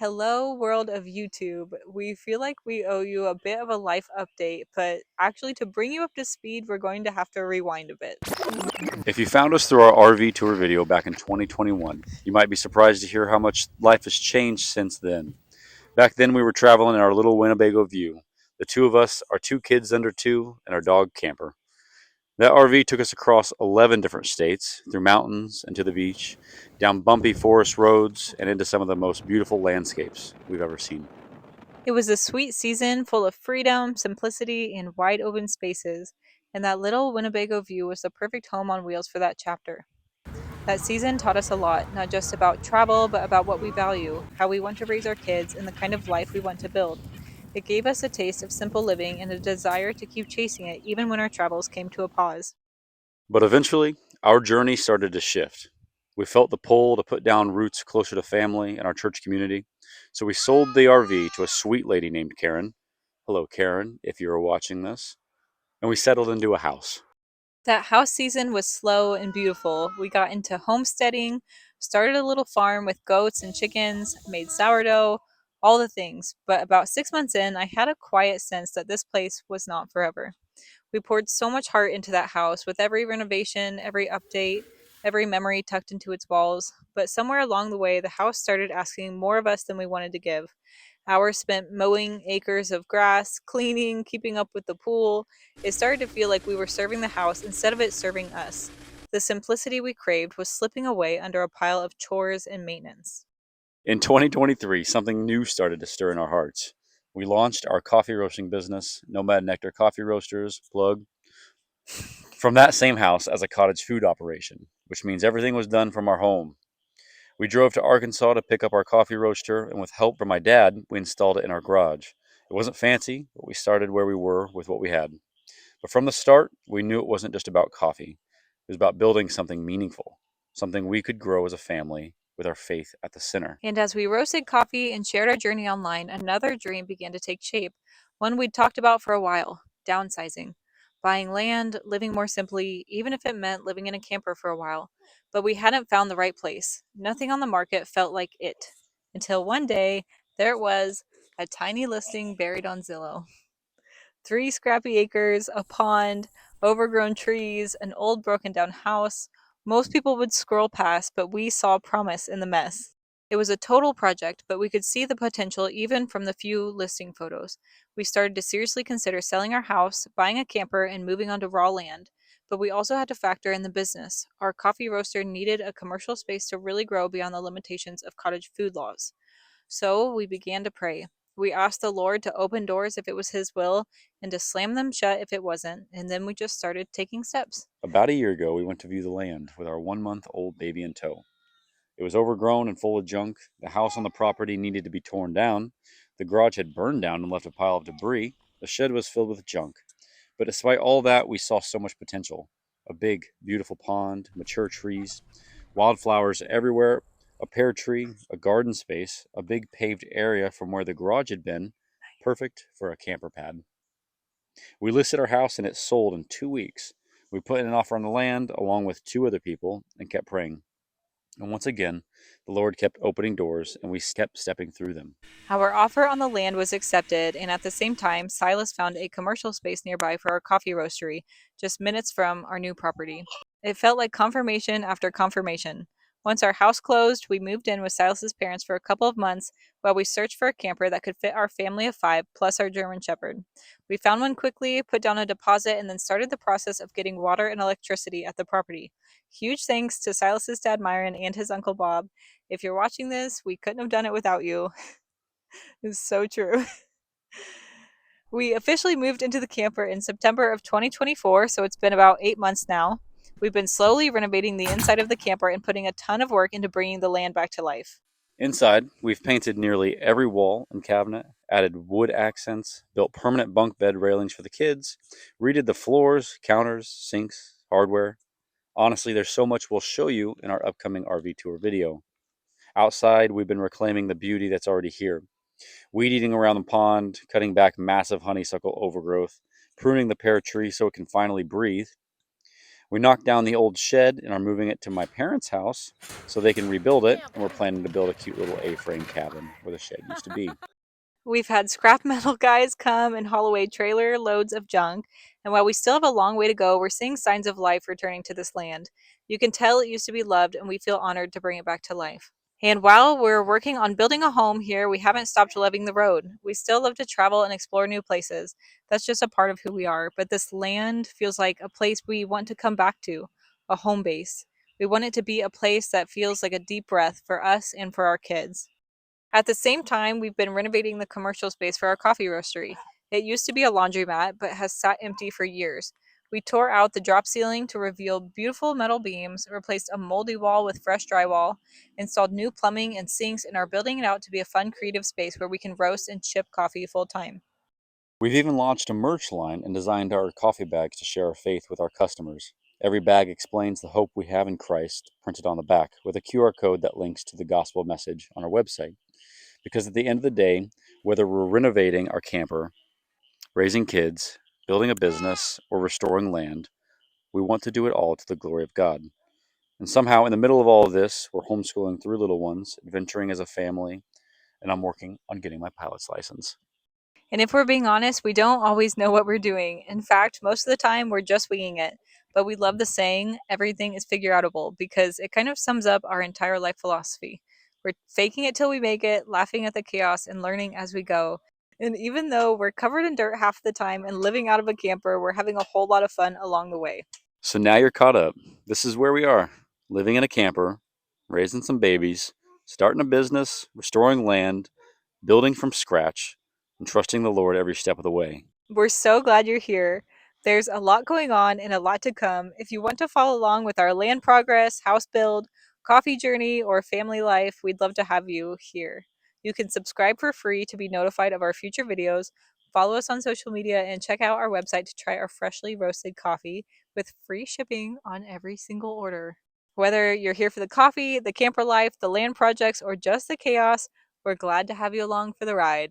Hello, world of YouTube. We feel like we owe you a bit of a life update, but actually, to bring you up to speed, we're going to have to rewind a bit. If you found us through our RV tour video back in 2021, you might be surprised to hear how much life has changed since then. Back then, we were traveling in our little Winnebago View. The two of us, our two kids under two, and our dog Camper. That RV took us across 11 different states, through mountains and to the beach, down bumpy forest roads, and into some of the most beautiful landscapes we've ever seen. It was a sweet season full of freedom, simplicity, and wide open spaces, and that little Winnebago View was the perfect home on wheels for that chapter. That season taught us a lot, not just about travel, but about what we value, how we want to raise our kids, and the kind of life we want to build. It gave us a taste of simple living and a desire to keep chasing it, even when our travels came to a pause. But eventually, our journey started to shift. We felt the pull to put down roots closer to family and our church community, so we sold the RV to a sweet lady named Karen. Hello, Karen, if you're watching this. And we settled into a house. That house season was slow and beautiful. We got into homesteading, started a little farm with goats and chickens, made sourdough, all the things. But about 6 months in, I had a quiet sense that this place was not forever. We poured so much heart into that house with every renovation, every update, every memory tucked into its walls. But somewhere along the way, the house started asking more of us than we wanted to give. Hours spent mowing acres of grass, cleaning, keeping up with the pool. It started to feel like we were serving the house instead of it serving us. The simplicity we craved was slipping away under a pile of chores and maintenance. In 2023, something new started to stir in our hearts. We launched our coffee roasting business, Nomad Nectar Coffee Roasters, plug, from that same house as a cottage food operation, which means everything was done from our home. We drove to Arkansas to pick up our coffee roaster, and with help from my dad, we installed it in our garage. It wasn't fancy, but we started where we were with what we had. But from the start, we knew it wasn't just about coffee. It was about building something meaningful, something we could grow as a family with our faith at the center. And as we roasted coffee and shared our journey online, another dream began to take shape, one we'd talked about for a while: downsizing. Buying land, living more simply, even if it meant living in a camper for a while. But we hadn't found the right place. Nothing on the market felt like it. Until one day, there it was, a tiny listing buried on Zillow. 3 scrappy acres, a pond, overgrown trees, an old broken down house. Most people would scroll past, but we saw promise in the mess. It was a total project, but we could see the potential even from the few listing photos. We started to seriously consider selling our house, buying a camper, and moving onto raw land. But we also had to factor in the business. Our coffee roaster needed a commercial space to really grow beyond the limitations of cottage food laws. So we began to pray. We asked the Lord to open doors if it was His will and to slam them shut if it wasn't, and then we just started taking steps. About a year ago, we went to view the land with our 1 month old baby in tow. It was overgrown and full of junk. The house on the property needed to be torn down. The garage had burned down and left a pile of debris. The shed was filled with junk. But despite all that, we saw so much potential: a big, beautiful pond, mature trees, wildflowers everywhere, a pear tree, a garden space, a big paved area from where the garage had been, perfect for a camper pad. We listed our house and it sold in 2 weeks. We put in an offer on the land along with two other people and kept praying. And once again, the Lord kept opening doors and we kept stepping through them. Our offer on the land was accepted, and at the same time, Silas found a commercial space nearby for our coffee roastery, just minutes from our new property. It felt like confirmation after confirmation. Once our house closed, we moved in with Silas's parents for a couple of months while we searched for a camper that could fit our family of 5 plus our German Shepherd. We found one quickly, put down a deposit, and then started the process of getting water and electricity at the property. Huge thanks to Silas's dad Myron and his uncle Bob. If you're watching this, we couldn't have done it without you. It's so true. We officially moved into the camper in September of 2024, so it's been about 8 months now. We've been slowly renovating the inside of the camper and putting a ton of work into bringing the land back to life. Inside, we've painted nearly every wall and cabinet, added wood accents, built permanent bunk bed railings for the kids, redid the floors, counters, sinks, hardware. Honestly, there's so much we'll show you in our upcoming RV tour video. Outside, we've been reclaiming the beauty that's already here: weed eating around the pond, cutting back massive honeysuckle overgrowth, pruning the pear tree so it can finally breathe. We knocked down the old shed and are moving it to my parents' house so they can rebuild it, and we're planning to build a cute little A-frame cabin where the shed used to be. We've had scrap metal guys come and haul away trailer loads of junk, and while we still have a long way to go, we're seeing signs of life returning to this land. You can tell it used to be loved, and we feel honored to bring it back to life. And while we're working on building a home here, we haven't stopped loving the road. We still love to travel and explore new places. That's just a part of who we are. But this land feels like a place we want to come back to, a home base. We want it to be a place that feels like a deep breath for us and for our kids. At the same time, we've been renovating the commercial space for our coffee roastery. It used to be a laundromat, but has sat empty for years. We tore out the drop ceiling to reveal beautiful metal beams, replaced a moldy wall with fresh drywall, installed new plumbing and sinks, and are building it out to be a fun, creative space where we can roast and chip coffee full time. We've even launched a merch line and designed our coffee bags to share our faith with our customers. Every bag explains the hope we have in Christ, printed on the back, with a QR code that links to the gospel message on our website. Because at the end of the day, whether we're renovating our camper, raising kids, building a business, or restoring land, we want to do it all to the glory of God. And somehow, in the middle of all of this, we're homeschooling three little ones, adventuring as a family, and I'm working on getting my pilot's license. And if we're being honest, we don't always know what we're doing. In fact, most of the time we're just winging it. But we love the saying, everything is figure outable, because it kind of sums up our entire life philosophy. We're faking it till we make it, laughing at the chaos, and learning as we go. And even though we're covered in dirt half the time and living out of a camper, we're having a whole lot of fun along the way. So now you're caught up. This is where we are, living in a camper, raising some babies, starting a business, restoring land, building from scratch, and trusting the Lord every step of the way. We're so glad you're here. There's a lot going on and a lot to come. If you want to follow along with our land progress, house build, coffee journey, or family life, we'd love to have you here. You can subscribe for free to be notified of our future videos, follow us on social media, and check out our website to try our freshly roasted coffee with free shipping on every single order. Whether you're here for the coffee, the camper life, the land projects, or just the chaos, we're glad to have you along for the ride.